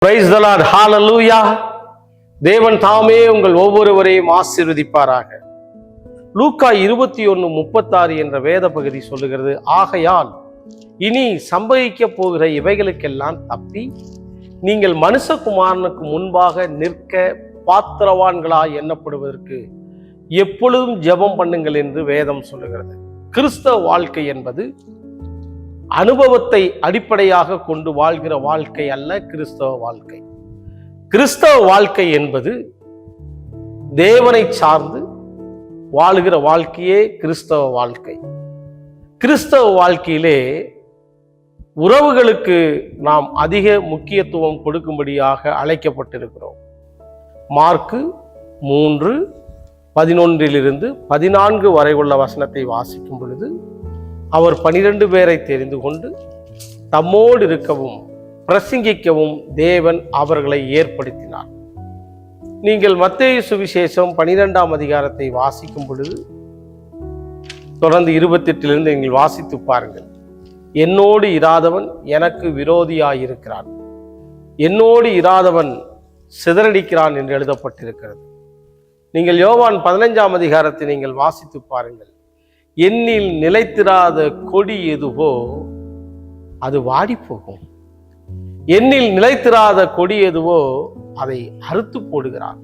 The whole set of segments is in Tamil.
Praise the Lord. Hallelujah. தேவன் தாமே உங்கள் ஒவ்வொருவரையும் ஆசீர்வதிப்பாராக. லூக்கா 21:36 என்ற வேத பகுதி சொல்லுகிறது, ஆகையால் இனி சம்பவிக்க போகிற இவைகளுக்கெல்லாம் தப்பி நீங்கள் மனுஷகுமாரனுக்கு முன்பாக நிற்க பாத்திரவான்களாய் எண்ணப்படுவதற்கு எப்பொழுதும் ஜெபம் பண்ணுங்கள் என்று வேதம் சொல்லுகிறது. கிறிஸ்தவ வாழ்க்கை என்பது அனுபவத்தை அடிப்படையாக கொண்டு வாழ்கிற வாழ்க்கை அல்ல. கிறிஸ்தவ வாழ்க்கை கிறிஸ்தவ வாழ்க்கை என்பது தேவனை சார்ந்து வாழ்கிற வாழ்க்கையே கிறிஸ்தவ வாழ்க்கை. கிறிஸ்தவ வாழ்க்கையிலே உறவுகளுக்கு நாம் அதிக முக்கியத்துவம் கொடுக்கும்படியாக அழைக்கப்பட்டிருக்கிறோம். மார்க்கு 3:11-14 வரை உள்ள வசனத்தை வாசிக்கும் பொழுது, அவர் 12 பேரை தெரிந்து கொண்டு தம்மோடு இருக்கவும் பிரசங்கிக்கவும் தேவன் அவர்களை ஏற்படுத்தினார். நீங்கள் மத்தேயு சுவிசேஷம் 12ஆம் அதிகாரத்தை வாசிக்கும் பொழுது தொடர்ந்து 28 நீங்கள் வாசித்து பாருங்கள். என்னோடு இராதவன் எனக்கு விரோதியாயிருக்கிறான், என்னோடு இராதவன் சிதறடிக்கிறான் என்று எழுதப்பட்டிருக்கிறது. நீங்கள் யோவான் 15ஆம் அதிகாரத்தை நீங்கள் வாசித்து பாருங்கள். என்னில் நிலைத்திராத கொடி எதுவோ அது வாடி போகும், என்னில் நிலைத்திராத கொடி எதுவோ அதை அறுத்து போடுகிறான்,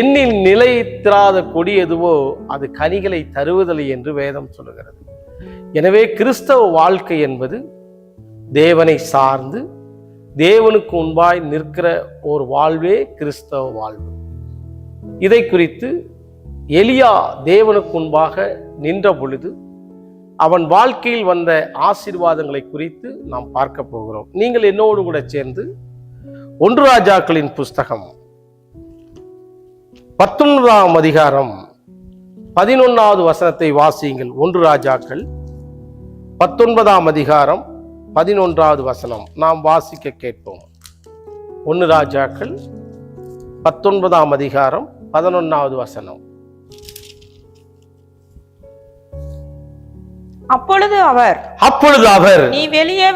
என்னில் நிலைத்திராத கொடி எதுவோ அது கனிகளை தருவதில்லை என்று வேதம் சொல்லுகிறது. எனவே கிறிஸ்தவ வாழ்க்கை என்பது தேவனை சார்ந்து தேவனுக்கு முன்பாய் நிற்கிற ஒரு வாழ்வே கிறிஸ்தவ வாழ்வு. இதை குறித்து எலியா தேவனுக்கு முன்பாக நின்ற பொழுது அவன் வாழ்க்கையில் வந்த ஆசீர்வாதங்களை குறித்து நாம் பார்க்க போகிறோம். நீங்கள் என்னோடு கூட சேர்ந்து 1 ராஜாக்களின் புஸ்தகம் 19ஆம் அதிகாரம் 11வது வசனத்தை வாசியுங்கள். 1 ராஜாக்கள் 19ஆம் அதிகாரம் 11வது வசனம் நாம் வாசிக்க கேட்போம். 1 ராஜாக்கள் 19ஆம் அதிகாரம் 11வது வசனம். அப்பொழுது அவர் நீ வெளியே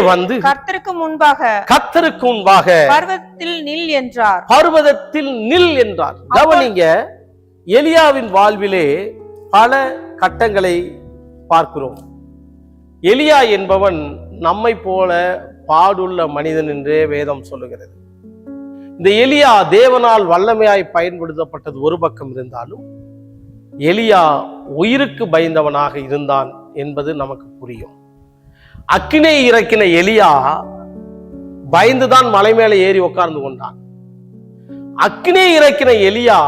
வந்து கர்த்தருக்கு முன்பாக பர்வதத்தில் நில் என்றார். கவனிங்க, எலியாவின் வாழ்விலே பல கட்டங்களை பார்க்கிறோம். எலியா என்பவன் நம்மை போல பாடுள்ள மனிதன் என்றே வேதம் சொல்லுகிறது. இந்த எலியா தேவனால் வல்லமையாய் பயன்படுத்தப்பட்டது ஒரு பக்கம் இருந்தாலும் எலியா உயிருக்கு பயந்தவனாக இருந்தான் என்பது நமக்கு புரியும். அக்கினை இறக்கின எலியா பயந்துதான் மலை மேலே ஏறி உட்கார்ந்து கொண்டான். அக்கினை இறக்கின எலியா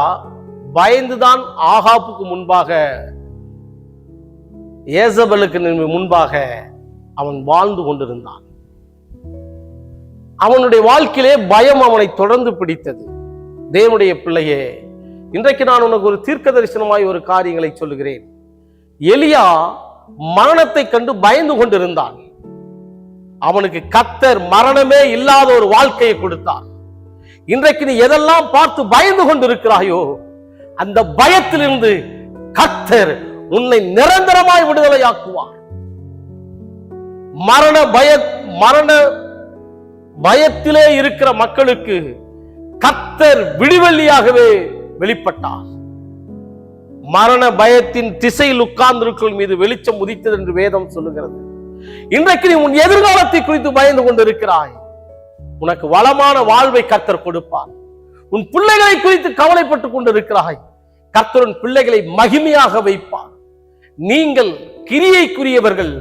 பயந்துதான் ஆகாப்புக்கு முன்பாக, ஏசபலுக்கு முன்பாக அவன் வாழ்ந்து கொண்டிருந்தான். அவனுடைய வாழ்க்கையிலே பயம் அவனை தொடர்ந்து பிடித்தது. தேவனுடைய பிள்ளையே, இன்றைக்கு நான் உனக்கு ஒரு தீர்க்க தரிசனமாய் ஒரு காரியங்களை சொல்லுகிறேன். எலியா மரணத்தை கண்டு பயந்து கொண்டிருந்தான். அவனுக்கு கர்த்தர் மரணமே இல்லாத ஒரு வாழ்க்கையை கொடுத்தார். இன்றைக்கு நீ எதெல்லாம் பார்த்து பயந்து கொண்டிருக்கிறாயோ அந்த பயத்திலிருந்து கர்த்தர் உன்னை நிரந்தரமாய் விடுதலையாக்குவார். மரண பயத்திலே இருக்கிற மக்களுக்கு கர்த்தர் விடுவெள்ளியாகவே வெளிப்பட்டார். மரண பயத்தின் திசையில் உட்கார்ந்திருக்கும் மீது வெளிச்சம் உதித்தது என்று வேதம் சொல்லுகிறது. இன்றைக்கு நீ உன் எதிர்காலத்தை குறித்து பயந்து கொண்டிருக்கிறாய். உனக்கு வளமான வாழ்வை கர்த்தர் கொடுப்பார். உன் பிள்ளைகளை குறித்து கவலைப்பட்டுக் கொண்டிருக்கிறாய். கர்த்தர் உன் பிள்ளைகளை மகிமையாக வைப்பார். நீங்கள் கிரியைக்குரியவர்கள்,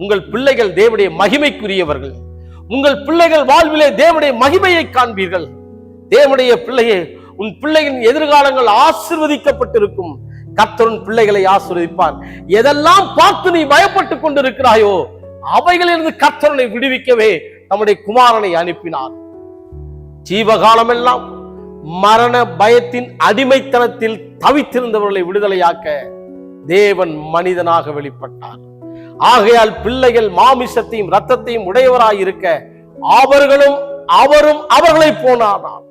உங்கள் பிள்ளைகள் தேவனுடைய மகிமைக்குரியவர்கள். உங்கள் பிள்ளைகள் வாழ்விலே தேவனுடைய மகிமையை காண்பீர்கள். தேவனுடைய பிள்ளையே, உன் பிள்ளைகளின் எதிர்காலங்கள் ஆசீர்வதிக்கப்பட்டிருக்கும். கர்த்தர் உன் பிள்ளைகளை ஆசீர்வதிப்பார். எதெல்லாம் பார்த்து நீ பயப்பட்டுக் கொண்டிருக்கிறாயோ அவைகளிலிருந்து கர்த்தரை விடுவிக்கவே நம்முடைய குமாரனை அனுப்பினார். ஜீவகாலம் எல்லாம் மரண பயத்தின் அடிமைத்தனத்தில் தவித்திருந்தவர்களை விடுதலையாக்க தேவன் மனிதனாக வெளிப்பட்டார். ஆகையால் பிள்ளைகள் மாமிசத்தையும் இரத்தத்தையும் உடையவராயிருக்க அவரும் அவர்களை போனாராம்.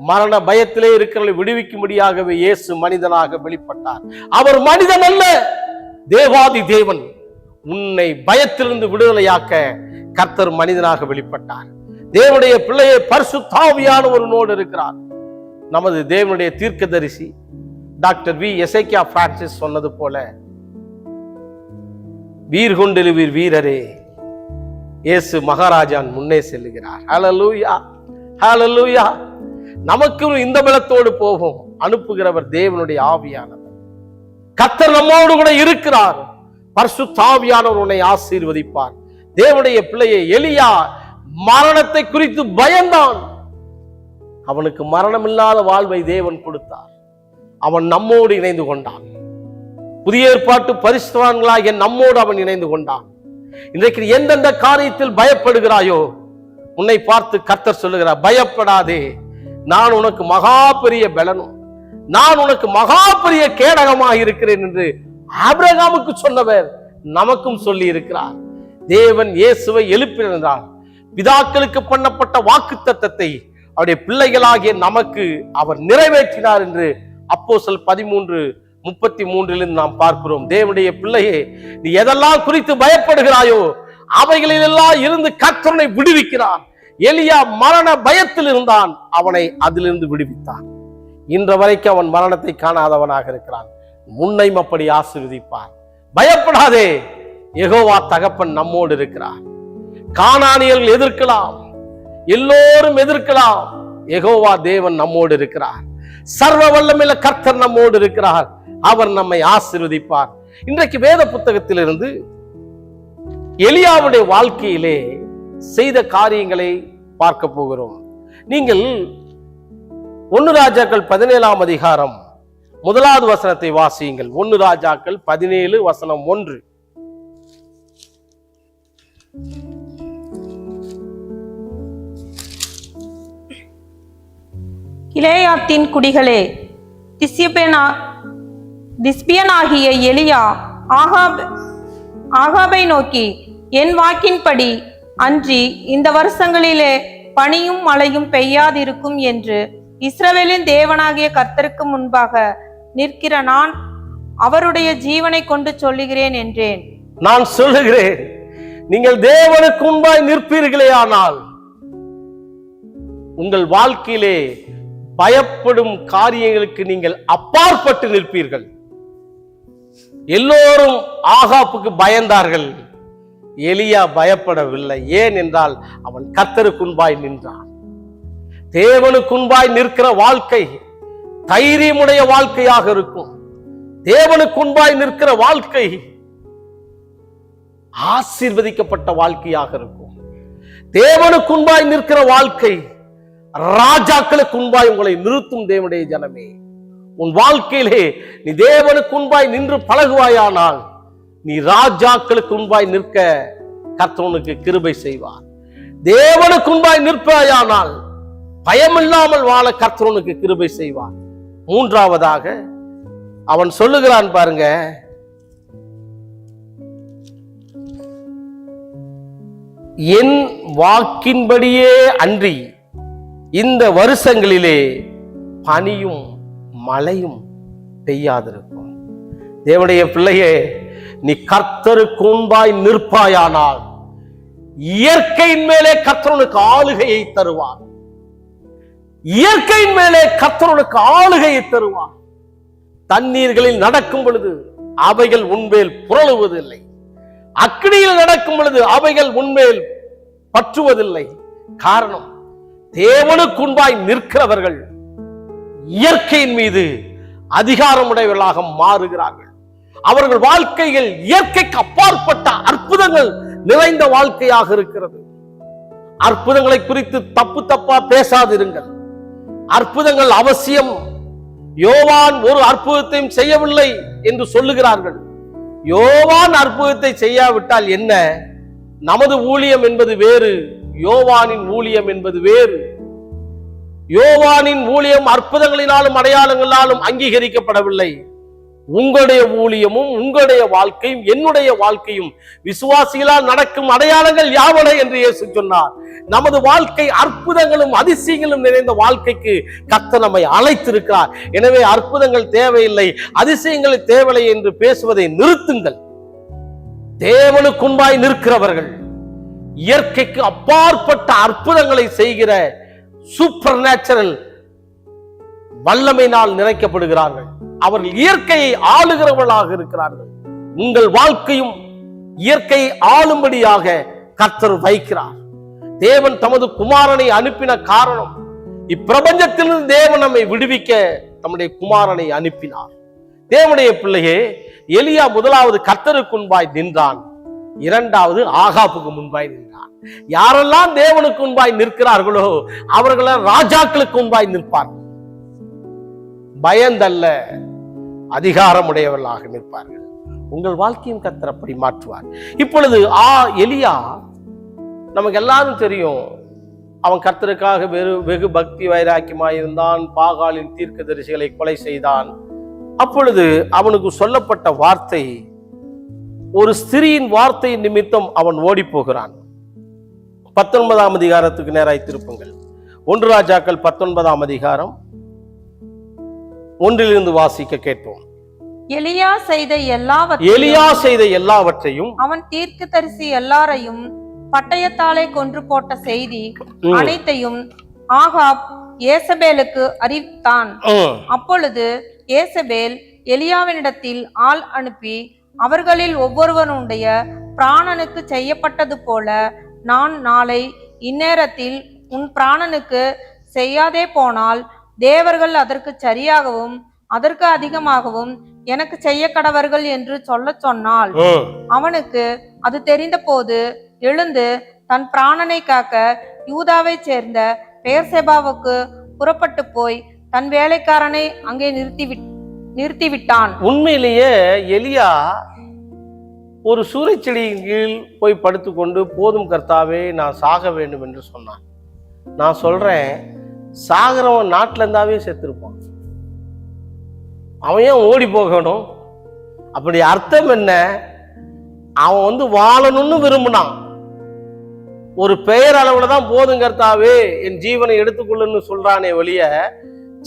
மரண பயத்திலே இருக்கிறவர்களை விடுவிக்கும்படியாகவே இயேசு மனிதனாக வெளிப்பட்டார். அவர் மனிதன் அல்ல, தேவாதி தேவன். உன்னை பயத்திலிருந்து விடுதலையாக்க கர்த்தர் மனிதனாக வெளிப்பட்டார். தேவனுடைய பிள்ளையை பரிசுத்த ஆவியானவரோடு இருக்கிறார். நமது தேவனுடைய தீர்க்கதரிசி டாக்டர் வி எசேக்கியா பிரான்சிஸ் சொன்னது போல, வீர் கொண்டெழுவீர் வீரரே, இயேசு மகாராஜான் முன்னே செல்லுகிறார். ஹல்லேலூயா, ஹல்லேலூயா. நமக்கு இந்த பலத்தோடு போகும். அனுப்புகிறவர் தேவனுடைய ஆவியானவர். கர்த்தர் நம்மோடு கூட இருக்கிறார். பரிசுத்த ஆவியானவர் உன்னை ஆசீர்வதிப்பார். தேவனுடைய பிள்ளையை எலியா மரணத்தை குறித்து பயந்தான். அவனுக்கு மரணமில்லாத வாழ்வை தேவன் கொடுத்தார். அவன் நம்மோடு இணைந்து கொண்டான். புதிய ஏற்பாட்டு பரிசுத்தவான்களாகிய நம்மோடு அவன் இணைந்து கொண்டான். இன்றைக்கு எந்தெந்த காரியத்தில் பயப்படுகிறாயோ, உன்னை பார்த்து கர்த்தர் சொல்லுகிறார், பயப்படாதே, நான் உனக்கு மகா பெரிய பலனும், நான் உனக்கு மகா பெரிய கேடகமாக இருக்கிறேன் என்று ஆபிரகாமுக்கு சொன்னவர் நமக்கும் சொல்லி இருக்கிறார். தேவன் இயேசுவை எழுப்பினார். பிதாக்களுக்கு பண்ணப்பட்ட வாக்குத்தத்தத்தை அவருடைய பிள்ளைகளாகிய நமக்கு அவர் நிறைவேற்றினார் என்று அப்போஸ்தலர் 13:33 நாம் பார்க்கிறோம். தேவனுடைய பிள்ளையே, நீ எதெல்லாம் குறித்து பயப்படுகிறாயோ அவைகளிலெல்லாம் இருந்து கர்த்தர் விடுவிக்கிறார். எலியா மரண பயத்தில் இருந்தான், அவனை அதிலிருந்து விடுவித்தார். இன்று வரைக்கும் அவன் மரணத்தை காணாதவனாக இருக்கிறான். முன்னையும் அப்படி ஆசீர்வதிப்பார். பயப்படாதே, யெகோவா தகப்பன் நம்மோடு இருக்கிறார். கானானியர்கள் எதிர்க்கலாம், எல்லோரும் எதிர்க்கலாம், யெகோவா தேவன் நம்மோடு இருக்கிறார். சர்வ வல்லமையுள்ள கர்த்தர் நம்மோடு இருக்கிறார். அவர் நம்மை ஆசீர்வதிப்பார். இன்றைக்கு வேத புத்தகத்திலிருந்து எலியாவுடைய வாழ்க்கையிலே செய்த காரியங்களை பார்க்க போகிறோம். நீங்கள் 1 ராஜாக்கள் 17ஆம் அதிகாரம் 1வது வசனத்தை வாசியுங்கள். 1 ராஜாக்கள் 17 வசனம் 1. கிலேயாத்தின் குடிகளே, திஸ்பியனாகிய எலியா ஆகாபை நோக்கி, என் வாக்கின்படி அன்றி இந்த வருஷங்களிலே பனியும் மழையும் பெய்யாதிருக்கும் என்று இஸ்ரவேலின் தேவனாகிய கர்த்தருக்கு முன்பாக நிற்கிற நான் அவருடைய ஜீவனை கொண்டு சொல்லுகிறேன் என்றேன். நான் சொல்லுகிறேன், நீங்கள் தேவனுக்கு முன்பாய் நிற்பீர்களே, ஆனால் உங்கள் வாழ்க்கையிலே பயப்படும் காரியங்களுக்கு நீங்கள் அப்பாற்பட்டு நிற்பீர்கள். எல்லோரும் ஆகாப்புக்கு பயந்தார்கள், எலியா பயப்படவில்லை. ஏன் என்றால் அவன் கர்த்தருக்குன்பாய் நின்றான். தேவனுக்குன்பாய் நிற்கிற வாழ்க்கை தைரியமுடைய வாழ்க்கையாக இருக்கும். தேவனுக்குன்பாய் நிற்கிற வாழ்க்கை ஆசீர்வதிக்கப்பட்ட வாழ்க்கையாக இருக்கும். தேவனுக்குன்பாய் நிற்கிற வாழ்க்கை ராஜாக்களுக்கு முன்பாய் உங்களை நிறுத்தும். தேவனுடைய ஜனமே, உன் வாழ்க்கையிலே நீ தேவனுக்கு முன்பாய் நின்று பழகுவாயானால் நீ ராஜாக்களுக்கு முன்பாய் நிற்க கர்த்தருக்கு கிருபை செய்வார். தேவனுக்கு முன்பாய் நிற்பாயானால் பயமில்லாமல் வாழ கர்த்தருக்கு கிருபை செய்வார். 3வதாக அவன் சொல்லுகிறான் பாருங்க, என் வாக்கின்படியே அன்றி இந்த வருஷங்களிலே பனியும் மழையும் பெய்யாதிருக்கும். தேவனுடைய பிள்ளையே, நீ கர்த்தருக்கு முன்பாய் நிற்பாயானால் இயற்கையின் மேலே கர்த்தருக்கு ஆளுகையை தருவார். இயற்கையின் மேலே கர்த்தருக்கு ஆளுகையை தருவார். தண்ணீர்களில் நடக்கும் பொழுது அவைகள் உன்மேல் புரளுவதில்லை. அக்கினியில் நடக்கும் பொழுது அவைகள் உன்மேல் பற்றுவதில்லை. காரணம், தேவனுக்கு முன்பாய் நிற்கிறவர்கள் இயற்கையின் மீது அதிகாரமுடையவர்களாக மாறுகிறார்கள். அவர்கள் வாழ்க்கைகள் இயற்கைக்கு அப்பாற்பட்ட அற்புதங்கள் நிறைந்த வாழ்க்கையாக இருக்கிறது. அற்புதங்களை குறித்து தப்பா பேசாதிருங்கள். அற்புதங்கள் அவசியம். யோவான் ஒரு அற்புதத்தையும் செய்யவில்லை என்று சொல்லுகிறார்கள். யோவான் அற்புதத்தை செய்யாவிட்டால் என்ன? நமது ஊழியம் என்பது வேறு, யோவானின் ஊழியம் என்பது வேறு. யோவானின் ஊழியம் அற்புதங்களினாலும் அடையாளங்களாலும் அங்கீகரிக்கப்படவில்லை. உங்களுடைய ஊழியமும் உங்களுடைய வாழ்க்கையும் என்னுடைய வாழ்க்கையும் விசுவாசிகளால் நடக்கும் அடையாளங்கள் யாவன என்று இயேசு சொன்னார். நமது வாழ்க்கை அற்புதங்களும் அதிசயங்களும் நிறைந்த வாழ்க்கைக்கு கர்த்தர் நம்மை அழைத்திருக்கிறார். எனவே அற்புதங்கள் தேவையில்லை, அதிசயங்கள் தேவையில்லை என்று பேசுவதை நிறுத்துங்கள். தேவனுக்கு முன்பாய் நிற்கிறவர்கள் இயற்கைக்கு அப்பாற்பட்ட அற்புதங்களை செய்கிற சூப்பர் நேச்சுரல் வல்லமையினால் நிறைக்கப்படுகிறார்கள். அவர்கள் இயற்கையை ஆளுகிறவர்களாக இருக்கிறார்கள். உங்கள் வாழ்க்கையும் இயற்கையை ஆளும்படியாக கர்த்தர் வைக்கிறார். தேவன் தமது குமாரனை அனுப்பின காரணம், இப்பிரபஞ்சத்திலிருந்து தேவன் நம்மை விடுவிக்க தம்முடைய குமாரனை அனுப்பினார். தேவனுடைய பிள்ளையே, எலியா முதலாவது கர்த்தருக்கு முன்பாய் நின்றான், இரண்டாவது ஆகாப்புக்கு முன்பாய் நின்றான். யாரெல்லாம் தேவனுக்கு முன்பாய் நிற்கிறார்களோ அவர்கள ராஜாக்களுக்கு முன்பாய் நிற்பார்கள். பயந்தல்ல, அதிகாரமுடையவர்களாக நிற்பார்கள். உங்கள் வாழ்க்கையும் கர்த்தர் அப்படி மாற்றுவார். இப்பொழுது எலியா நமக்கு எல்லாரும் தெரியும், அவன் கர்த்தருக்காக வெகு பக்தி வைராக்கியமாயிருந்தான். பாகாலின் தீர்க்கதரிசிகளை கொலை செய்தான். அப்பொழுது அவனுக்கு சொல்லப்பட்ட வார்த்தை, ஒரு ஸ்திரீயின் வார்த்தை நிமித்தம் அவன் ஓடி போகிறான். 19ஆம் அதிகாரத்துக்கு நேராய் திருப்புங்கள். 1 ராஜாக்கள் 19ஆம் அதிகாரம் 1 வாசிக்க கேட்போம். எலியா செய்த எல்லாவற்றையும் அவன் தீர்க்கதரிசி எல்லாரையும் பட்டயத்தாலே கொன்று போட்ட செய்தி அனைத்தையும் ஆகாப் ஏசபேலுக்கு அறிவித்தான். அப்பொழுது ஏசபேல் எலியாவினிடத்தில் ஆள் அனுப்பி, அவர்களில் ஒவ்வொருவனுடைய பிராணனுக்கு செய்யப்பட்டது போல நான் நாளை இந்நேரத்தில் உன் பிராணனுக்கு செய்யாதே போனால் தேவர்கள் அதற்கு சரியாகவும் அதற்கு அதிகமாகவும் எனக்கு செய்ய கடவர்கள் என்று சொல்ல சொன்னால், அவனுக்கு அது தெரிந்த போது எழுந்து தன் பிராணனை காக்க யூதாவை சேர்ந்த பெயர்செபாவுக்கு புறப்பட்டு போய் தன் வேலைக்காரனை அங்கே நிறுத்திவிட்டான். உண்மையிலேயே எலியா ஒரு சூறைச்செடியின் கீழ் போய் படுத்துக்கொண்டு, போதும் கர்த்தாவே நான் சாக வேண்டும் என்று சொன்னான். நான் சொல்றேன், சாகிறவன் நாட்டில இருந்தாவே செத்துருப்பான். அவன் ஏன் ஓடி போகணும்? அப்படி அர்த்தம் என்ன? அவன் வாழணும்னு விரும்பினான். ஒரு பெயர் அளவுல தான் போதும் கர்த்தாவே என் ஜீவனை எடுத்துக்கொள்ளுன்னு சொல்றானே வெளிய,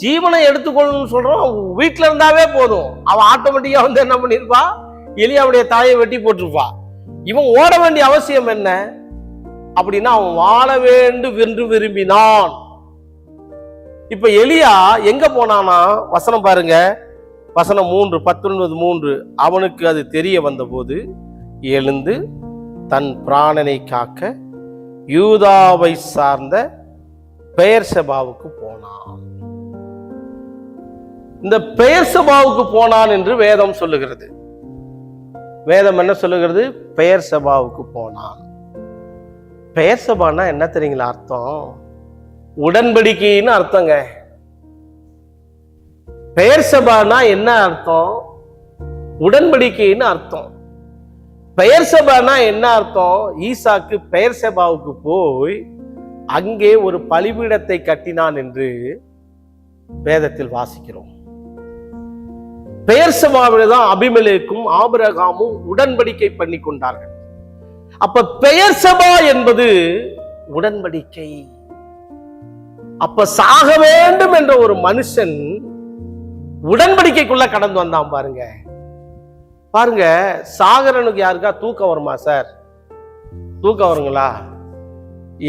ஜீவனை எடுத்துக்கொள்ளணும்னு சொல்றான். வீட்டுல இருந்தாவே போதும், அவன் ஆட்டோமேட்டிக்கா என்ன பண்ணிருப்பா, எலியாவுடைய தாயை வெட்டி போட்டிருப்பா. இவன் ஓட வேண்டிய அவசியம் என்ன? அப்படின்னா அவன் வாழ வேண்டும் என்று விரும்பினான். இப்ப எலியா எங்க போனானா? வசனம் பாருங்க, வசனம் 3 19:3. அவனுக்கு அது தெரிய வந்தபோது எழுந்து தன் பிராணனை காக்க யூதாவை சார்ந்த பெயர்செபாவுக்கு போனான். இந்த பெயர்செபாவுக்கு போனான் என்று வேதம் சொல்லுகிறது. வேதம் என்ன சொல்லுகிறது? பெயர்செபாவுக்கு போனான். பெயர்செபான்னா என்ன தெரியுங்களா அர்த்தம்? உடன்படிக்கைன்னு அர்த்தங்க. பெயர்செபானா என்ன அர்த்தம்? உடன்படிக்கைன்னு அர்த்தம். பெயர்செபானா என்ன அர்த்தம்? ஈசாக்கு பெயர்செபாவுக்கு போய் அங்கே ஒரு பலிபீடத்தை கட்டினான் என்று வேதத்தில் வாசிக்கிறோம். பெயர்செபாவில்தான் அபிமெலேக்கும் ஆபிரகாமும் உடன்படிக்கை பண்ணி கொண்டார்கள். அப்ப பெயர்செபா என்பது உடன்படிக்கை. அப்ப சாக வேண்டும் என்ற ஒரு மனுஷன் உடன்படிக்கைக்குள்ள கடந்து வந்தான். பாருங்க பாருங்க, சாகரனுக்கு யாருக்கா தூக்கம் வருமா சார்? தூக்கம் வருங்களா?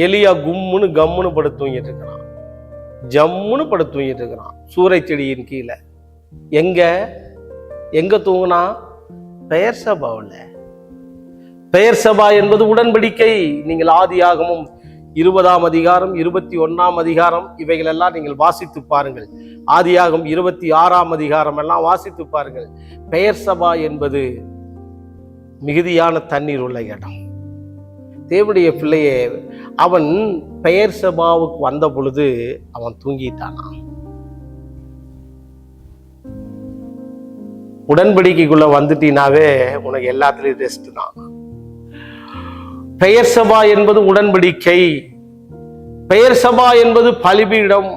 எலியா கும்முன்னு கம்முன்னு படுத்து தூங்கிட்டு இருக்கிறான், ஜம்முன்னு படுத்து தூங்கிட்டு இருக்கிறான் சூறை செடியின் கீழே. எங்க தூங்குனா? பெயர்செபாவுல. பெயர்செபா என்பது உடன்படிக்கை. நீங்கள் ஆதியாகமம் 20ஆம் அதிகாரம் 21ஆம் அதிகாரம் இவைகள் எல்லாம் நீங்கள் வாசித்து பாருங்கள். ஆதியாகம் 26ஆம் அதிகாரம் எல்லாம் வாசித்து பாருங்கள். பெயர்செபா என்பது மிகுதியான தண்ணீர் உள்ள இடம். தேவனுடைய பிள்ளையே, அவன் பெயர்செபாவுக்கு வந்த பொழுது அவன் தூங்கிட்டானா? உடன்படிக்கைக்குள்ள வந்துட்டீனாவே உனக்கு எல்லாத்துலயும் ரெஸ்ட் தான். பெயர்செபா என்பது உடன்படிக்கை. பெயர்செபா என்பது பலிபீடம்.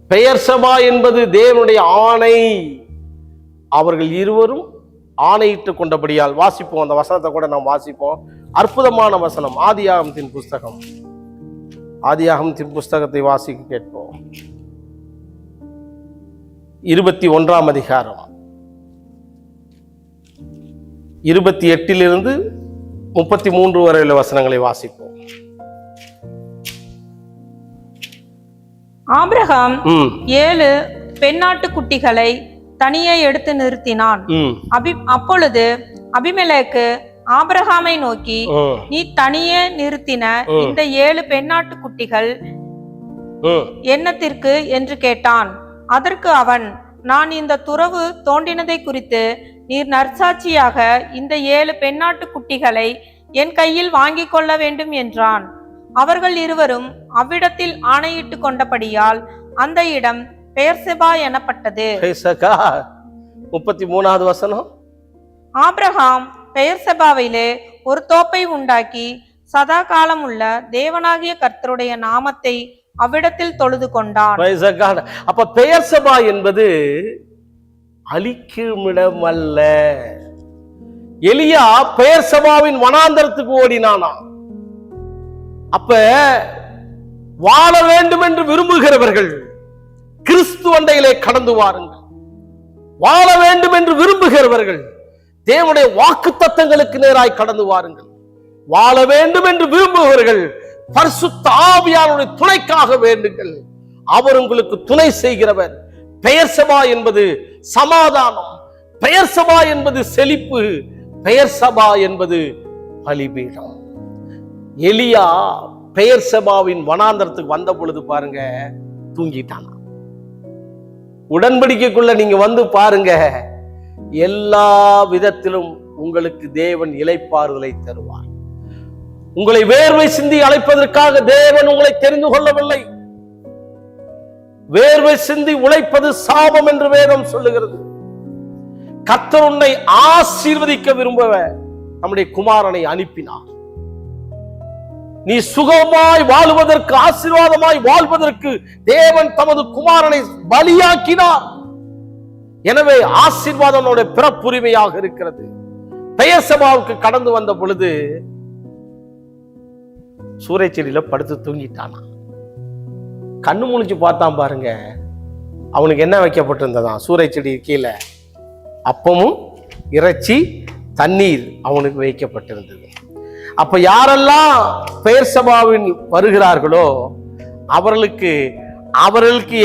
பெயர்செபா என்பது தேவனுடைய ஆணை. அவர்கள் இருவரும் ஆணையிட்டு கொண்டபடியால். வாசிப்போம், அந்த வசனத்தை கூட நாம் வாசிப்போம். அற்புதமான வசனம். ஆதியாகமத்தின் புஸ்தகம், ஆதியாகமத்தின் புஸ்தகத்தை வாசிக்க கேட்போம். 21ஆம் அதிகாரம் 28 33 வரையுள்ள வசனங்களை வாசிப்போம். ஆபிரகாம் 7 பெண்ணாட்டு குட்டிகளை தனியே எடுத்து நிறுத்தினான். அப்பொழுது அபிமெலேக்கு ஆபிரகாமை நோக்கி, நீ தனியே நிறுத்தின இந்த 7 பெண்ணாட்டு குட்டிகள் என்னத்திற்கு என்று கேட்டான். அதற்கு அவன், நான் இந்த துறவு தோண்டினதை குறித்து நீர் நற்சாட்சியாக இந்த 7 பெண்ணாட்டு குட்டிகளை என் கையில் வாங்கிக் கொள்ள வேண்டும் என்றான். அவர்கள் இருவரும் அவ்விடத்தில் ஆணையிட்டு கொண்டபடியால் அந்த இடம் பெயர்செபா எனப்பட்டது. 33வது வசனம். ஆபிரகாம் பெயர்செபாவிலே ஒரு தோப்பை உண்டாக்கி சதா காலம் உள்ள தேவனாகிய கர்த்தருடைய நாமத்தை அவ்விடத்தில் தொழுது கொண்டான். அப்ப பெயர்செபா என்பது அழிக்குமிடம் அல்ல. எலியா பெயர்செபாவின் வனாந்தரத்துக்கு ஓடினானா. அப்ப வாழ வேண்டும் என்று விரும்புகிறவர்கள் கிறிஸ்து அண்டையிலே கடந்து வாருங்கள். வாழ வேண்டும் என்று விரும்புகிறவர்கள் தேவனுடைய வாக்கு தத்தங்களுக்கு நேராய் கடந்து வாருங்கள். வாழ வேண்டும் என்று விரும்புகிறவர்கள் பரிசுத்த ஆவியானவருடைய துணைக்காக வேண்டுங்கள். அவர் உங்களுக்கு துணை செய்கிறவர். பெயர்செபா என்பது சமாதானம், பெயர்செபா என்பது செழிப்பு, பெயர்செபா என்பது பலிபீடம். எலியா பெயர்செபாவின் வனாந்தரத்துக்கு வந்த பொழுது பாருங்க, தூங்கிட்டானா. உடன்படிக்கைக்குள்ள நீங்க வந்து பாருங்க, எல்லா விதத்திலும் உங்களுக்கு தேவன் இளைப்பாறுதலை தருவார். உங்களை வேர்வை சிந்தி அழைப்பதற்காக தேவன் உங்களை தெரிந்து கொள்ளவில்லை. வேர்வை சிந்தி உழைப்பது சாபம் என்று வேதம் சொல்லுகிறது. கர்த்தர் உன்னை ஆசீர்வதிக்க விரும்புவ நம்முடைய குமாரனை அனுப்பினார். நீ சுகமாய் வாழுவதற்கு, ஆசீர்வாதமாய் வாழ்வதற்கு தேவன் தமது குமாரனை பலியாக்கினார். எனவே ஆசீர்வாதம் நம்முடைய பிறப்புரிமையாக இருக்கிறது. பெயர்செபாவுக்கு கடந்து வந்த பொழுது சூறைச்செடியில படுத்து தூங்கிட்டானா. கண்ணு முழிச்சு பார்த்தான் பாருங்க, அவனுக்கு என்ன வைக்கப்பட்டிருந்ததான்? சூறைச்செடி கீழே அப்பமும் இறைச்சி தண்ணீர் அவனுக்கு வைக்கப்பட்டிருந்தது. அப்ப யாரெல்லாம் பெயர்செபாவின் வருகிறார்களோ அவர்களுக்கு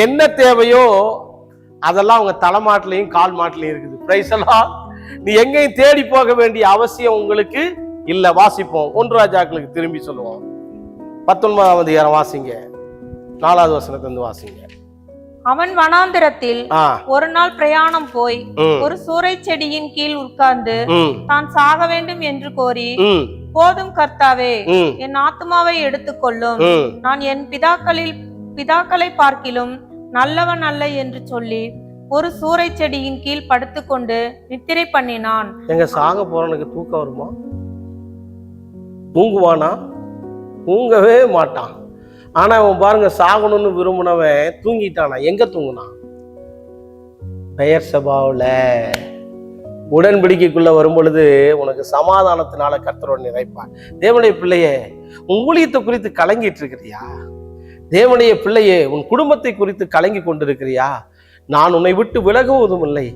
என்ன தேவையோ அதெல்லாம் அவங்க தலைமாட்டிலையும் கால் மாட்டிலையும் இருக்குது. பிரைஸ் எல்லாம் நீ எங்கேயும் தேடி போக வேண்டிய அவசியம் உங்களுக்கு இல்ல. வாசிப்போம். 1 ராஜாக்களுக்கு திரும்பி சொல்லுவோம். 19ஆம் அதிகாரம் வாசிங்க, 4வது வசனத்திலிருந்து வாசிங்க. அவன் வனாந்திரத்தில் ஒரு நாள் பிரயாணம் போய் ஒரு சூறை செடியின் கீழ் உட்கார்ந்து தான் சாக வேண்டும் என்று கோரி, போதும் கர்த்தாவே, என் ஆத்துமாவை எடுத்துக்கொள்ளும், நான் என் பிதாக்களை பார்க்கிலும் நல்லவன் அல்ல என்று சொல்லி ஒரு சூறை செடியின் கீழ் படுத்துக்கொண்டு நித்திரை பண்ணினான். எங்க சாக போறவனுக்கு தூக்கம் வருமா? தூங்குவானா? தூங்கவே மாட்டான். ஆனா அவன் பாருங்க, சாகணும்னு விரும்பினவன் தூங்கிட்டானா. எங்க தூங்குனான்? பெயர்செபாவுல. உடன்படிக்கைக்குள்ள வரும் பொழுது உனக்கு சமாதானத்தினால கர்த்தரோட நிறைப்பார். தேவனுடைய பிள்ளையே, உன் ஊழியத்தை குறித்து கலங்கிட்டு இருக்கிறியா? தேவனுடைய பிள்ளையே, உன் குடும்பத்தை குறித்து கலங்கி கொண்டிருக்கிறியா? நான் உன்னை விட்டு விலகுவதும் இல்லை,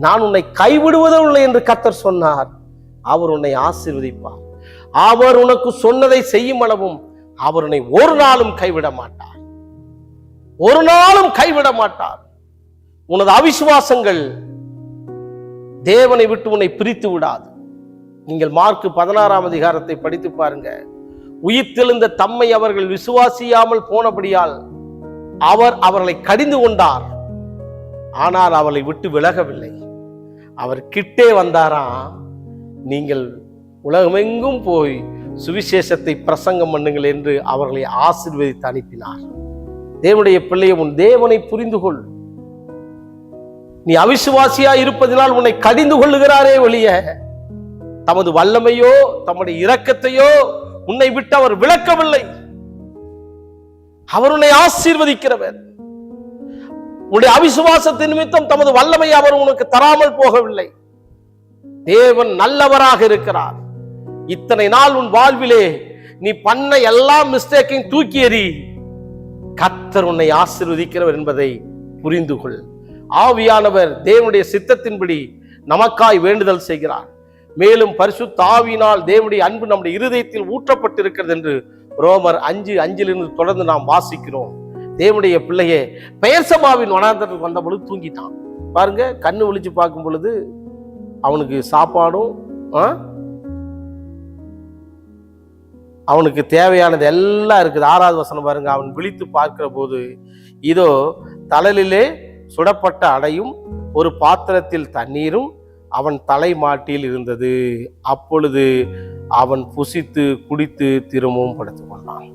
நான் உன்னை கைவிடுவதும் இல்லை என்று கர்த்தர் சொன்னார். அவர் உன்னை ஆசீர்வதிப்பார். அவர் உனக்கு சொன்னதை செய்யும் அளவும் அவர் உன்னை ஒரு நாளும் கைவிட மாட்டார். ஒரு நாளும் கைவிட மாட்டார். உனது அவிசுவாசங்கள் தேவனை விட்டு உன்னை பிரித்து விடாது. நீங்கள் மார்க் 16ஆம் அதிகாரத்தை படித்து பாருங்க. உயிர்த்தெழுந்த தம்மை அவர்கள் விசுவாசியாமல் போனபடியால் அவர் அவர்களை கடிந்து கொண்டார். ஆனால் அவர்களை விட்டு விலகவில்லை. அவர் கிட்டே வந்தாராம், நீங்கள் உலகமெங்கும் போய் சுவிசேஷத்தை பிரசங்கம் பண்ணுங்கள் என்று அவர்களை ஆசீர்வதித்து அனுப்பினார். தேவனுடைய பிள்ளையை, உன் தேவனை புரிந்து கொள். நீ அவிசுவாசியா இருப்பதனால் உன்னை கடிந்து கொள்ளுகிறாரே ஒழிய தமது வல்லமையோ தம்முடைய இரக்கத்தையோ உன்னை விட்டு அவர் விளக்கவில்லை. அவர் உன்னை ஆசீர்வதிக்கிறவர். உன்னுடைய அவிசுவாசத்தின் நிமித்தம் தமது வல்லமையை அவர் உனக்கு தராமல் போகவில்லை. தேவன் நல்லவராக இருக்கிறார். இத்தனை நாள் உன் வாழ்விலே நீ பண்ண எல்லா மிஸ்டேக்கையும் தூக்கி எறி. கர்த்தர் உன்னை ஆசீர்வதிக்கிறவர் என்பதை புரிந்து கொள். ஆவியானவர் தேவனுடைய சித்தத்தின்படி நமக்காய் வேண்டுதல் செய்கிறார். மேலும் பரிசுத்த ஆவியினால் தேவனுடைய அன்பு நம்முடைய இருதயத்தில் ஊற்றப்பட்டிருக்கிறது என்று ரோமர் 5:5 தொடர்ந்து நாம் வாசிக்கிறோம். தேவனுடைய பிள்ளையே பெயர்சபாவின் வனாந்தரத்துக்கு வந்த பொழுது தூங்கிட்டான். பாருங்க, கண்ணு விழிச்சு பார்க்கும் பொழுது அவனுக்கு சாப்பாடும் அவனுக்கு தேவையானது எல்லாம் இருக்குது. 6வது வசனம் பாருங்க, அவன் விழித்து பார்க்கிற போது இதோ தழலிலே சுடப்பட்ட அடையும் ஒரு பாத்திரத்தில் தண்ணீரும் அவன் தலை மாட்டில் இருந்தது. அப்பொழுது அவன் புசித்து குடித்து திரும்பவும் படுத்து கொண்டான்.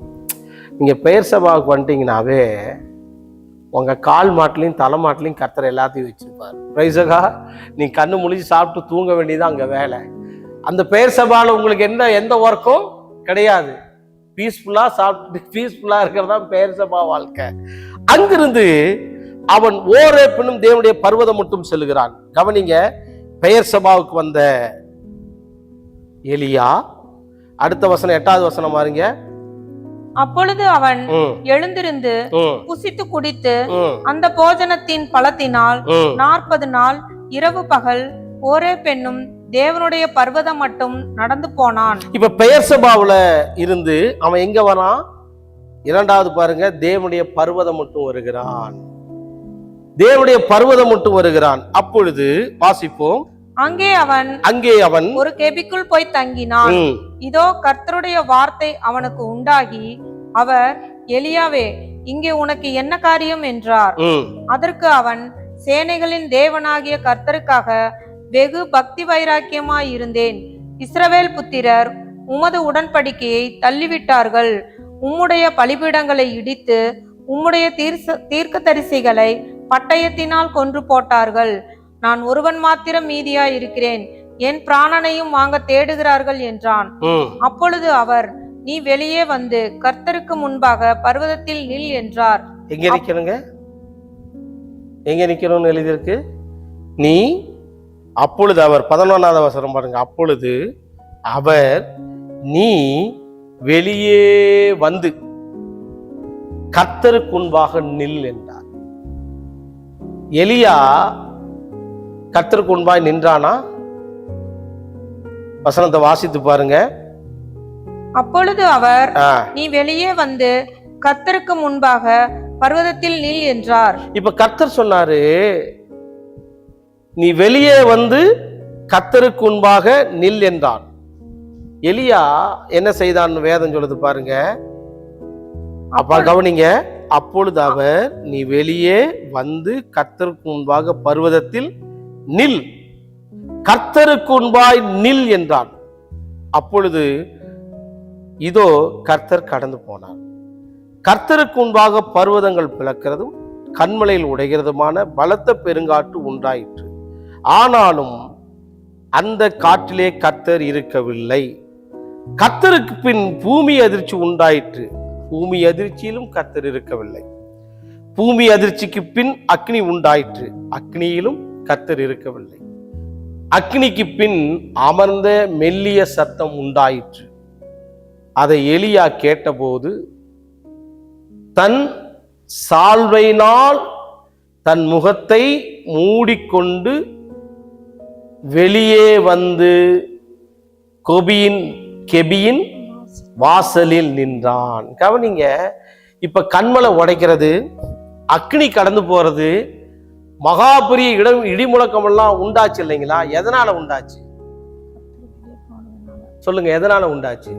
நீங்க பெயர் சபாவுக்கு வந்துட்டீங்கன்னாவே உங்க கால் மாட்டிலையும் தலை மாட்டிலையும் கர்த்தர் எல்லாத்தையும் வச்சிருப்பார். பிரைஸகா, நீ கண்ணு முழிச்சு சாப்பிட்டு தூங்க வேண்டியது அங்க வேலை. அந்த பெயர் சபால உங்களுக்கு எந்த ஒர்க்கும் கிடையாது. பீஸ்ஃபுல்லா சாப்பிட்டு பீஸ்ஃபுல்லா இருக்கிறதா பெயர் சபா வாழ்க்கை. அங்கிருந்து அவன் ஓரேப்பினும் தேவனுடைய பர்வதம் மட்டும் செல்கிறான். கவனிங்க, பெயர் சபாவுக்கு வந்த எலியா, அடுத்த வசனம் 8வது வசனம் பாருங்க. அப்பொழுது அவன் எழுந்திருந்து புசித்து குடித்து அந்த போஜனத்தின் பலத்தினால் 40 நாள் இரவு பகல் ஓரேப் என்னும் தேவனுடைய பர்வதம் மட்டும் நடந்து போனான். இப்ப பெயர் சபாவுல இருந்து அவன் எங்க வரான்? 2வது பாருங்க, தேவனுடைய பர்வதம் மட்டும் வருகிறான். தேவனுடைய பர்வதம் மட்டும் வருகிறான். அப்பொழுது வாசிப்போம். அங்கே அவன் ஒரு கெபிக்குள் போய் தங்கினான். இதோ கர்த்தருடைய வார்த்தை அவனுக்கு உண்டாகி, அவர், எலியாவே, இங்கே உனக்கு என்ன காரியம் என்றார். அதற்கு அவன், சேனைகளின் தேவனாகிய கர்த்தருக்காக வெகு பக்தி வைராக்கியமாய் இருந்தேன். இஸ்ரவேல் புத்திரர் உமது உடன்படிக்கையை தள்ளிவிட்டார்கள். உம்முடைய பலிபீடங்களை இடித்து உம்முடைய தீர்க்கதரிசிகளை பட்டயத்தினால் கொன்று போட்டார்கள். நான் ஒருவன் மாத்திரம் மீதியாய் இருக்கிறேன். என் பிராணனையும் வாங்க தேடுகிறார்கள் என்றான். அப்பொழுது அவர், நீ வெளியே வந்து கர்த்தருக்கு முன்பாக பர்வதத்தில் நில் என்றார். எங்க நிக்கணும்னு எழுதியிருக்கு? நீ அப்பொழுது அவர் 11வது வசனம் பாருங்க. அப்பொழுது அவர், நீ வெளியே வந்து கர்த்தருக்கு முன்பாக நில் என்றார். எலியா கர்த்தருக்கு முன்பாய் நின்றானா? வசனத்தை வாசித்து பாருங்க. அப்பொழுது அவர், நீ வெளியே வந்து கர்த்தருக்கு முன்பாக பர்வதத்தில் நில் என்றார். இப்ப கர்த்தர் சொன்னாரு, நீ வெளியே வந்து கர்த்தருக்கு முன்பாக நில் என்றான். எலியா என்ன செய்தான் வேதம் சொல்லுது பாருங்க. அப்பா கவனிங்க. அப்பொழுது அவர், நீ வெளியே வந்து கர்த்தருக்கு முன்பாக பர்வதத்தில் நில், கர்த்தருக்கு முன்பாய் நில் என்றான். அப்பொழுது இதோ கர்த்தர் கடந்து போனார். கர்த்தருக்கு முன்பாக பர்வதங்கள் பிளக்கிறதும் கண்மலையில் உடைகிறதுமான பலத்த பெருங்காற்று உண்டாயிற்று. ஆனாலும் அந்த காற்றிலே கர்த்தர் இருக்கவில்லை. கர்த்தருக்கு பின் பூமி அதிர்ச்சி உண்டாயிற்று. பூமி அதிர்ச்சியிலும் கர்த்தர் இருக்கவில்லை. பூமி அதிர்ச்சிக்கு பின் அக்னி உண்டாயிற்று. அக்னியிலும் கர்த்தர் இருக்கவில்லை. அக்னிக்கு பின் அமர்ந்த மெல்லிய சத்தம் உண்டாயிற்று. அதை எலியா கேட்டபோது தன் சால்வையினால் தன் முகத்தை மூடிக்கொண்டு வெளியே வந்து கெபியின் வாசலில் நின்றான். கவனிங்க, இப்ப கண்மலை உடைக்கிறது, அக்னி கடந்து போறது, மகாபெரிய இடிமுழக்கம் எல்லாம் உண்டாச்சு இல்லைங்களா? எதனால உண்டாச்சு சொல்லுங்க? எதனால உண்டாச்சு?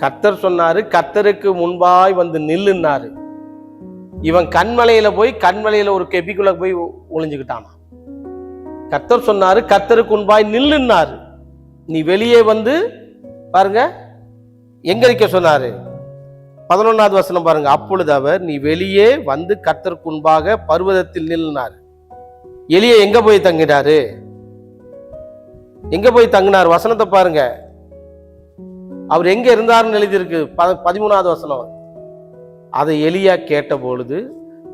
கர்த்தர் சொன்னாரு, கர்த்தருக்கு முன்பாய் வந்து நில்லுன்னாரு. இவன் கண்மலையில போய் கண்மலையில ஒரு கெபிக்குள்ள போய் ஒளிஞ்சுக்கிட்டானா? கர்த்தர் சொன்னாரு, கர்த்தருக்கு முன்பாய் நில்லுன்னாரு. நீ வெளியே வந்து பாருங்க, எங்க இருக்க சொன்னாரு? 11வது வசனம் பாருங்க. அப்பொழுது அவர், நீ வெளியே வந்து கர்த்தருக்கு முன்பாக பர்வதத்தில் நில்லினார். எலியா எங்க போய் தங்கினாரு? எங்க போய் தங்கினார்? வசனத்தை பாருங்க. அவர் எங்க இருந்தாருன்னு எழுதியிருக்கு 13வது வசனம். அதை எலியா கேட்ட பொழுது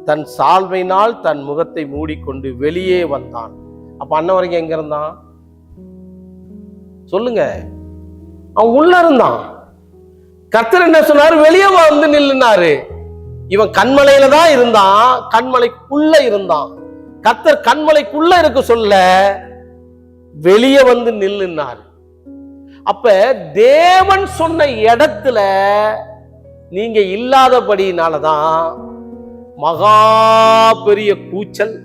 தன் சால்வையினால் தன் முகத்தை மூடிக்கொண்டு வெளியே வந்தான். அப்ப அண்ணன் வரைக்கும் எங்க இருந்தான் சொல்லுங்க? அவன் உள்ள இருந்தான். கர்த்தர் என்ன சொன்னாரு? வெளியே வந்து நில்லுனாரு. இவன் கண்மலையில தான் இருந்தான், கண்மலைக்குள்ள இருந்தான். கர்த்தர் கண்மலைக்குள்ள இருக்க சொல்ல வெளியே வந்து நில்லுன்னாரு. அப்ப தேவன் சொன்ன இடத்துல நீங்க இல்லாதபடினாலதான் மகா பெரிய கூச்சல்,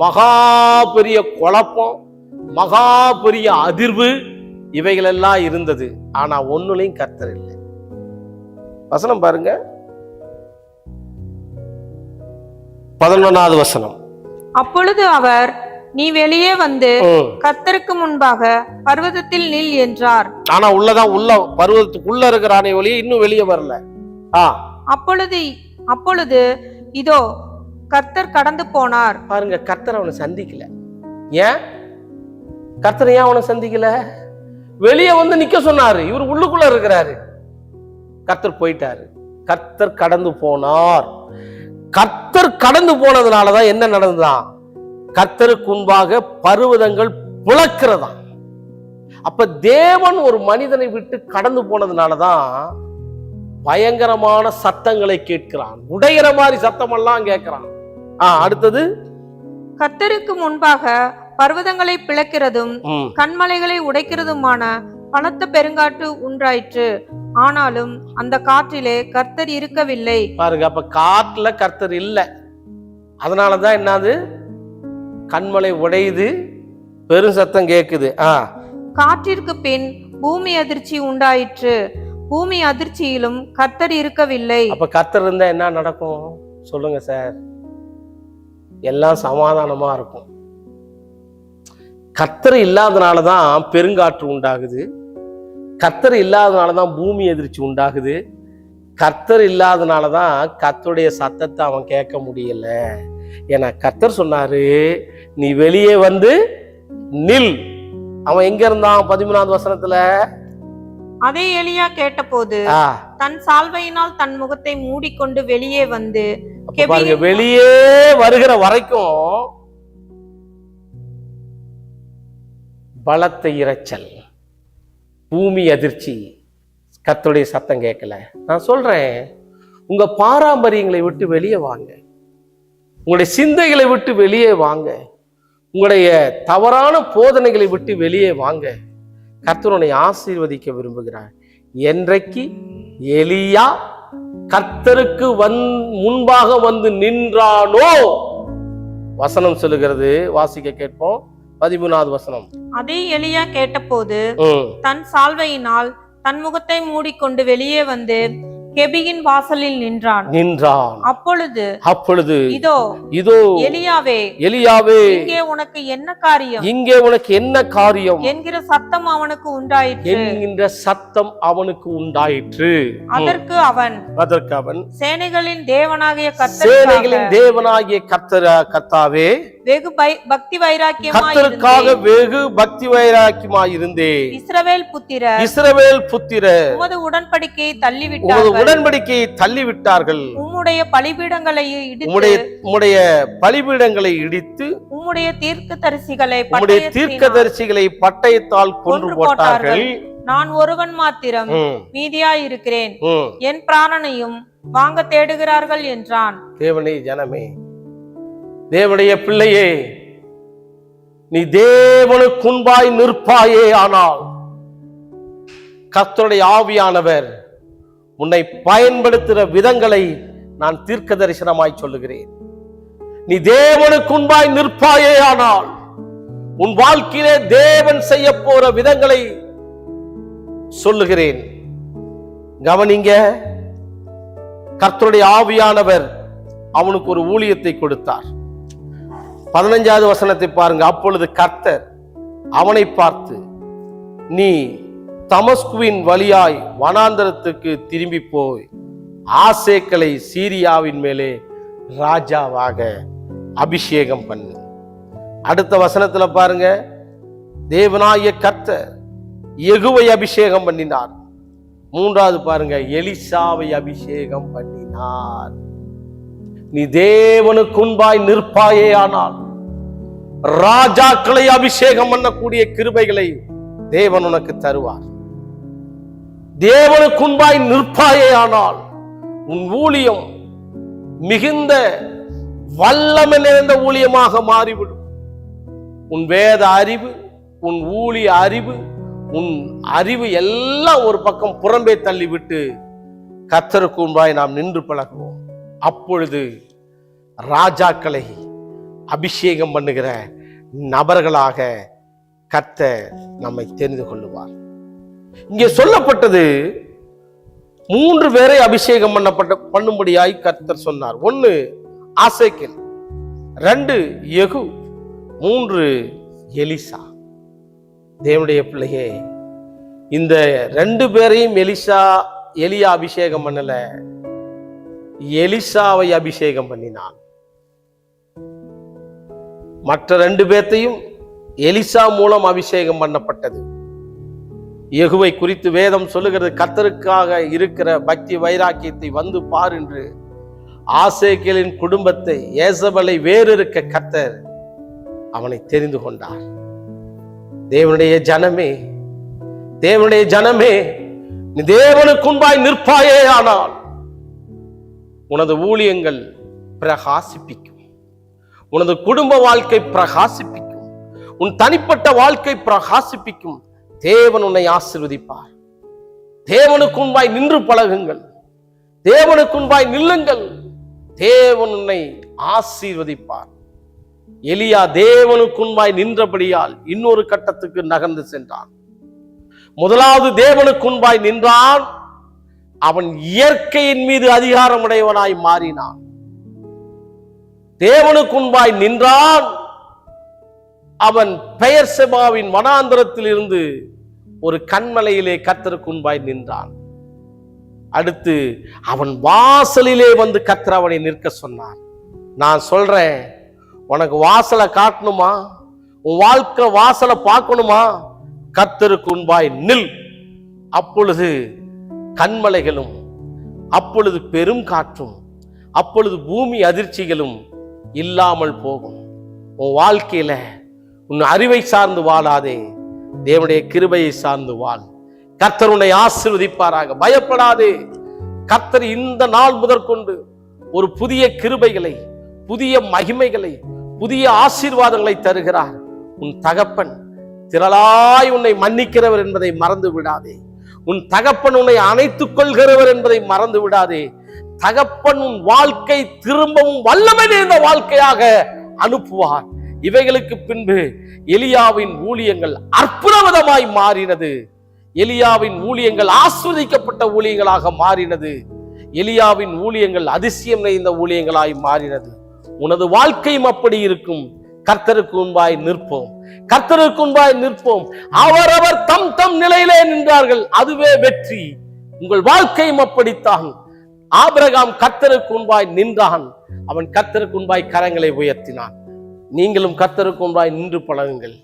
மகா பெரிய குழப்பம், மகா பெரிய அதிர்வு இவைகள் எல்லாம் இருந்தது. ஆனா ஒண்ணுலையும் கர்த்தர் இல்லை. வசனம் பாருங்க, 11வது வசனம். அப்பொழுது அவர், நீ வெளியே வந்து கர்த்தருக்கு முன்பாக பர்வதத்தில் நில் என்றார். ஆனா உள்ள பர்வதத்துக்குள்ள இருக்கிறானே ஒளிய இன்னும் வெளியே வரல. அப்பொழுது இதோ கர்த்தர் கடந்து போனார். பாருங்க, கர்த்தர் அவனை சந்திக்கல. ஏன் கர்த்தர் ஏன் அவனை சந்திக்கல? வெளியே வந்து நிக்க சொன்னாரு, இவர் உள்ளுக்குள்ள இருக்கிறாரு. கர்த்தர் போயிட்டாரு, கர்த்தர் கடந்து போனார். கர்த்தர் கடந்து போனதுனாலதான் என்ன நடந்ததான்? கர்த்தருக்கு முன்பாக பர்வதங்கள் புலக்கிறதா. அப்ப தேவன் ஒரு மனிதனை விட்டு கடந்து போனதுனாலதான் பயங்கரமான சத்தங்களை கேட்கிறான். உடைகிற மாதிரி சத்தம் எல்லாம் கேட்கிறான். அடுத்தது, கர்த்தருக்கு முன்பாக பர்வதங்களை பிளக்கிறதும் கண்மலைகளை உடைக்கிறதுமான பலத்த பெருங்காற்று உண்டாயிற்று. ஆனாலும் அந்த காற்றிலே கர்த்தர் இருக்கவில்லை. பாருங்க, அப்ப காற்றுல கர்த்தர் இல்லை. அதனாலதான் என்னது, கண்மலை உடையுது, பெரும் சத்தம் கேக்குது. காற்றிற்கு பின் பூமி அதிர்ச்சி உண்டாயிற்று. பூமி அதிர்ச்சியிலும் கர்த்தர் இருக்கவில்லை. அப்ப கர்த்தர் இருந்தா என்ன நடக்கும் சொல்லுங்க சார்? எல்லாம் சமாதானமா இருக்கும். கர்த்தர் இல்லாதனாலதான் பெருங்காற்று உண்டாகுது, கர்த்தர் இல்லாதனாலதான் பூமி அதிர்ச்சி உண்டாகுது, கர்த்தர் இல்லாதனாலதான் கர்த்தருடைய சத்தத்தை அவன் கேட்க முடியல. ஏன்னா கர்த்தர் சொன்னாரு, நீ வெளியே வந்து நில். அவன் எங்க இருந்தான்? 13வது வசனத்துல, அதே எலியா கேட்டபோது தன் சால்வையினால் தன் முகத்தை மூடிக்கொண்டு வெளியே வந்து, வெளியே வருகிற வரைக்கும் பலத்த இரைச்சல், பூமி அதிர்ச்சி, கர்த்தருடைய சத்தம் கேட்கல. நான் சொல்றேன், உங்க பாரம்பரியங்களை விட்டு வெளியே வாங்க, உங்களுடைய சிந்தைகளை விட்டு வெளியே வாங்க, உங்களுடைய தவறான போதனைகளை விட்டு வெளியே வாங்க. கர்த்தருடைய ஆசீர்வதிக்க விரும்புகிறார். என்றைக்கு எலியா கர்த்தருக்கு முன்பாக வந்து நின்றானோ, வசனம் சொல்லுகிறது, வாசிக்க கேட்போம். 13வது வசனம். அதே எலியா கேட்டபோது தன் சால்வையினால் தன் முகத்தை மூடிக்கொண்டு வெளியே வந்து கெபியின் வாசலில் நின்றான். அப்பொழுது இதோ எலியாவே இங்கே உனக்கு என்ன காரியம் என்கிற சத்தம் அவனுக்கு உண்டாயிற்று. அதற்கு அவன் சேனைகளின் தேவனாகிய கர்த்தாவே, வெகு பக்தி வைராக்கியமாய் இருந்தேன். இஸ்ரவேல் புத்திரர் உமது உடன்படிக்கையை தள்ளிவிட்டார்கள். உம்முடைய பலிபீடங்களை இடித்து உம்முடைய தீர்க்கதரிசிகளை பட்டயத்தால் கொன்று போட்டார்கள். நான் ஒருவன் மாத்திரம் மீதியாயிருக்கிறேன், என் பிராணனையும் வாங்க தேடுகிறார்கள் என்றான். தேவனே, ஜனமே, தேவனுடைய பிள்ளையே, நீ தேவனுக்கு முன்பாய் நிற்பாயே ஆனால் கர்த்தருடைய ஆவியானவர் உன்னை பயன்படுத்துகிற விதங்களை நான் தீர்க்க தரிசனமாய் சொல்லுகிறேன். நீ தேவனுக்கு முன்பாய் நிற்பாயே ஆனால் உன் வாழ்க்கையிலே தேவன் செய்ய போற விதங்களை சொல்லுகிறேன். கவனிங்க, கர்த்தருடைய ஆவியானவர் அவனுக்கு ஒரு ஊழியத்தை கொடுத்தார். 15வது வசனத்தை பாருங்க. அப்பொழுது கர்த்தர் அவனை பார்த்து, நீ தமஸ்குவின் வழியாய் வனாந்தரத்துக்கு திரும்பி போய் ஆசேக்களை சீரியாவின் மேலே ராஜாவாக அபிஷேகம் பண்ணு. அடுத்த வசனத்துல பாருங்க, தேவனாகிய கர்த்தர் யெகூவை அபிஷேகம் பண்ணினார். 3வது பாருங்க, எலிசாவை அபிஷேகம் பண்ணினார். நீ தேவனுக்கு முன்பாய் நிற்பாயே ஆனால் ராஜாக்களை அபிஷேகம் பண்ணக்கூடிய கிருபைகளை தேவன் உனக்கு தருவார். தேவனுக்கு முன்பாய் நிற்பாயே ஆனால் உன் ஊழியம் மிகுந்த வல்லமை நிறைந்த ஊழியமாக மாறிவிடும். உன் வேத அறிவு, உன் ஊழிய அறிவு, உன் அறிவு எல்லாம் ஒரு பக்கம் புறம்பே தள்ளிவிட்டு கர்த்தருக்கு முன்பாய் நாம் நின்று பழகுவோம். அப்பொழுது ராஜாக்களை அபிஷேகம் பண்ணுகிற நபர்களாக கர்த்தர் நம்மை தெரிந்து கொள்ளுவார். இங்கே சொல்லப்பட்டது 3 பேரை அபிஷேகம் பண்ணும்படியாய் கர்த்தர் சொன்னார். 1 ஆசேக்கேல், 2 யெகூ, 3 எலிசா. தேவனுடைய பிள்ளையே, இந்த 2 பேரையும் எலியா அபிஷேகம் பண்ணல, எலிசாவை அபிஷேகம் பண்ணினான். மற்ற 2 பேர்த்தையும் எலிசா மூலம் அபிஷேகம் பண்ணப்பட்டது. யெகூவை குறித்து வேதம் சொல்லுகிறது, கர்த்தருக்காக இருக்கிற பக்தி வைராக்கியத்தை வந்து பார் என்று ஆசேக்கேலின் குடும்பத்தை, ஏசபலை வேறிருக்க கர்த்தர் அவனை தெரிந்து கொண்டார். தேவனுடைய ஜனமே, தேவனுடைய ஜனமே, நீ தேவனுக்கு முன்பாய் நிற்பாயே ஆனால் உனது ஊழியங்கள் பிரகாசிப்பிக்கும், உனது குடும்ப வாழ்க்கை பிரகாசிப்பிக்கும், உன் தனிப்பட்ட வாழ்க்கை பிரகாசிப்பிக்கும். தேவன் உன்னை ஆசீர்வதிப்பார். தேவனுக்கு முன்பாய் நின்று பழகுங்கள், தேவனுக்கு முன்பாய் நில்லுங்கள், தேவன் உன்னை ஆசீர்வதிப்பார். எலியா தேவனுக்கு முன்பாய் நின்றபடியால் இன்னொரு கட்டத்துக்கு நகர்ந்து சென்றான். முதலாவது தேவனுக்கு முன்பாய் நின்றான், அவன் இயற்கையின் மீது அதிகாரமுடையவனாய் மாறினான். தேவனுக்கு முன்பாய் நின்றான், அவன் பெயர் செபாவின் வனாந்தரத்தில் இருந்து ஒரு கண்மலையிலே கர்த்தருக்கு முன்பாய் நின்றான். அடுத்து அவன் வாசலிலே வந்து கர்த்தர் அவனை நிற்க சொன்னான். நான் சொல்றேன், உனக்கு வாசலை காட்டணுமா, உன் வாழ்க்கை வாசலை பார்க்கணுமா, கர்த்தருக்கு முன்பாய் நில். அப்பொழுது கண்மலைகளும், அப்பொழுது பெரும் காற்றும், அப்பொழுது பூமி அதிர்ச்சிகளும் இல்லாமல் போகும். உன் வாழ்க்கையில உன் அறிவை சார்ந்து வாழாதே, தேவனுடைய கிருபையை சார்ந்து வாழ். கர்த்தர் உன்னை ஆசீர்வதிப்பாராக. பயப்படாதே. கர்த்தர் இந்த நாள் முதற்கொண்டு ஒரு புதிய கிருபைகளை, புதிய மகிமைகளை, புதிய ஆசீர்வாதங்களை தருகிறார். உன் தகப்பன் திரளாய் உன்னை மன்னிக்கிறவர் என்பதை மறந்து விடாதே. உன் தகப்பன் உன்னை அணைத்துக் கொள்கிறவர் என்பதை மறந்து விடாதே. தகப்பன் உன் வாழ்க்கை திரும்பவும் வல்லமை நிறைந்த வாழ்க்கையாக அனுப்புவார். இவைகளுக்கு பின்பு எலியாவின் ஊழியங்கள் அற்புதமாய் மாறினது. எலியாவின் ஊழியங்கள் ஆஸ்வதிக்கப்பட்ட ஊழியங்களாக மாறினது. எலியாவின் ஊழியங்கள் அதிசயம் நிறைந்த ஊழியங்களாய் மாறினது. உனது வாழ்க்கையும் அப்படி இருக்கும். கர்த்தருக்கு முன்பாய் நிற்போம், கர்த்தருக்கு முன்பாய் நிற்போம். அவரவர் தம் தம் நிலையிலே நின்றார்கள், அதுவே வெற்றி. உங்கள் வாழ்க்கையும் அப்படித்தான். ஆபிரகாம் கர்த்தருக்கு முன்பாய் நின்றான், அவன் கர்த்தருக்கு முன்பாய் கரங்களை உயர்த்தினான். நீங்களும் கர்த்தருக்கு முன்பாய் நின்று பழகுங்கள்.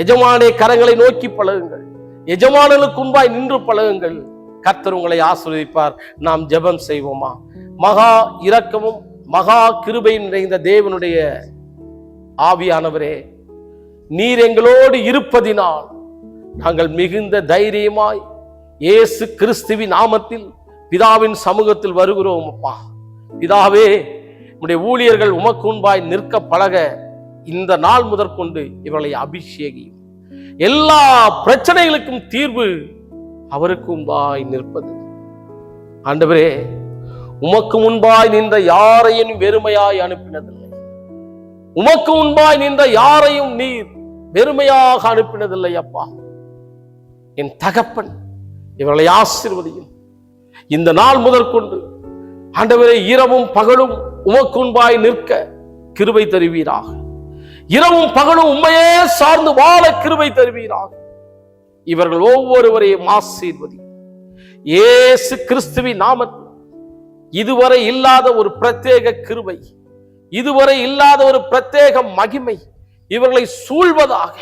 எஜமானே கரங்களை நோக்கி பழகுங்கள், எஜமானனுக்கு முன்பாய் நின்று பழகுங்கள். கர்த்தர் உங்களை ஆசீர்வதிப்பார். நாம் ஜெபம் செய்வோமா? மகா இரக்கமும் மகா கிருபையும் நிறைந்த தேவனுடைய ஆவியானவரே, நீர் எங்களோடு இருப்பதினால் நாங்கள் மிகுந்த தைரியமாய் இயேசு கிறிஸ்துவின் நாமத்தில் பிதாவின் சமூகத்தில் வருகிறோம். அப்பா பிதாவே, உம்முடைய ஊழியர்கள் உமக்கு முன்பாய் நிற்க பழக இந்த நாள் முதற்கொண்டு இவர்களை அபிஷேகியும். எல்லா பிரச்சனைகளுக்கும் தீர்வு அவருக்கு முன்பாய் நிற்பது. ஆண்டவரே, உமக்கு முன்பாய் நின்ற யாரையும் வெறுமையாய் அனுப்பினதில்லை. உமக்கு முன்பாய் நின்ற யாரையும் நீர் வெறுமையாக அனுப்பினதில்லை. அப்பா, என் தகப்பன் இவர்களை ஆசீர்வதியும். இந்த நாள் முதற்கொண்டு ஆண்டவரே, இரவும் பகலும் உமக்கு முன்பாய் நிற்க கிருபை தருவீராக. இரவும் பகலும் உம்மையே சார்ந்து வாழ கிருபை தருவீராக. இவர்கள் ஒவ்வொருவரையும் ஆசீர்வதி. இயேசு கிறிஸ்துவின் நாமத்தில் இதுவரை இல்லாத ஒரு பிரத்யேக கிருபை, இதுவரை இல்லாத ஒரு பிரத்யேக மகிமை இவர்களை சூழ்வதாக,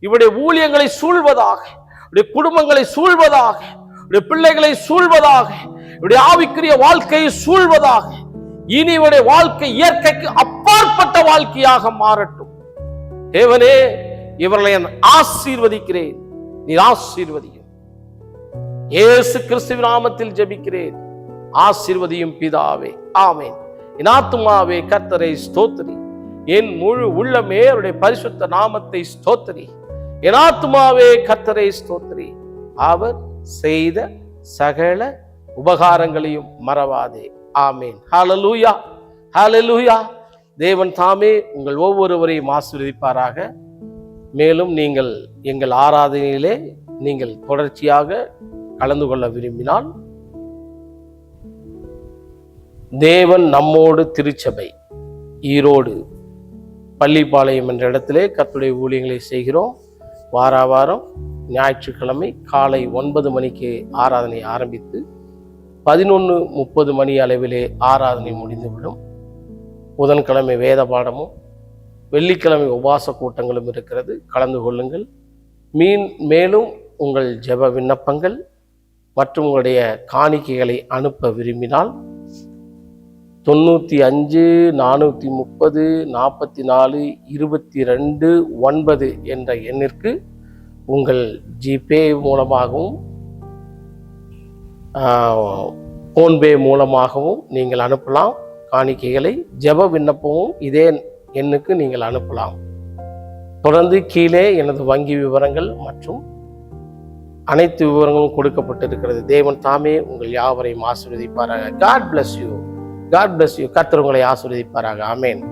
இவருடைய ஊழியங்களை சூழ்வதாக, குடும்பங்களை சூழ்வதாக, பிள்ளைகளை சூழ்வதாக, இவருடைய ஆவிக்குரிய வாழ்க்கையை சூழ்வதாக. இனி இவருடைய வாழ்க்கை இயற்கைக்கு அப்பாற்பட்ட வாழ்க்கையாக மாறட்டும். தேவனே, இவர்களை ஆசீர்வதிக்கிறேன், நீர் ஆசீர்வதியும். இயேசு கிறிஸ்துவின் நாமத்தில் ஜெபிக்கிறேன், ஆசீர்வதியும் பிதாவே, ஆமென். என் ஆத்துமாவே கர்த்தரை ஸ்தோத்திரி, என் முழு உள்ளமே அவருடைய பரிசுத்த நாமத்தை ஸ்தோத்திரி. என் ஆத்துமாவே கர்த்தரை ஸ்தோத்திரி, அவர் செய்த சகல உபகாரங்களையும் மறவாதே. ஆமேன். ஹல்லேலூயா, ஹல்லேலூயா. தேவன் தாமே உங்கள் ஒவ்வொருவரையும் ஆசீர்வதிப்பாராக. மேலும் நீங்கள் எங்கள் ஆராதனையிலே நீங்கள் தொடர்ச்சியாக கலந்து கொள்ள விரும்பினால், தேவன் நம்மோடு திருச்சபை ஈரோடு பள்ளிப்பாளையம் என்ற இடத்திலே கர்த்தருடைய ஊழியங்களை செய்கிறோம். வாரம் ஞாயிற்றுக்கிழமை காலை 9 மணிக்கு ஆராதனை ஆரம்பித்து 11:30 மணி அளவிலே ஆராதனை முடிந்துவிடும். புதன்கிழமை வேத பாடமும் வெள்ளிக்கிழமை உபவாச கூட்டங்களும் இருக்கிறது. கலந்து கொள்ளுங்கள். மேலும் உங்கள் ஜெப விண்ணப்பங்கள் மற்றும் உங்களுடைய காணிக்கைகளை அனுப்ப விரும்பினால் 95 430 44 22 9 என்ற எண்ணிற்கு உங்கள் ஜிபே மூலமாகவும் போன்பே மூலமாகவும் நீங்கள் அனுப்பலாம். காணிக்கைகளை ஜெப விண்ணப்பமும் இதே எண்ணுக்கு நீங்கள் அனுப்பலாம். தொடர்ந்து கீழே எனது வங்கி விவரங்கள் மற்றும் அனைத்து விவரங்களும் கொடுக்கப்பட்டிருக்கிறது. தேவன் தாமே உங்கள் யாவரையும் ஆசீர்வதிப்பாராக. God bless you. God bless you. கர்த்தர் உங்களை ஆசீர்வதிப்பாராக. ஆமென்.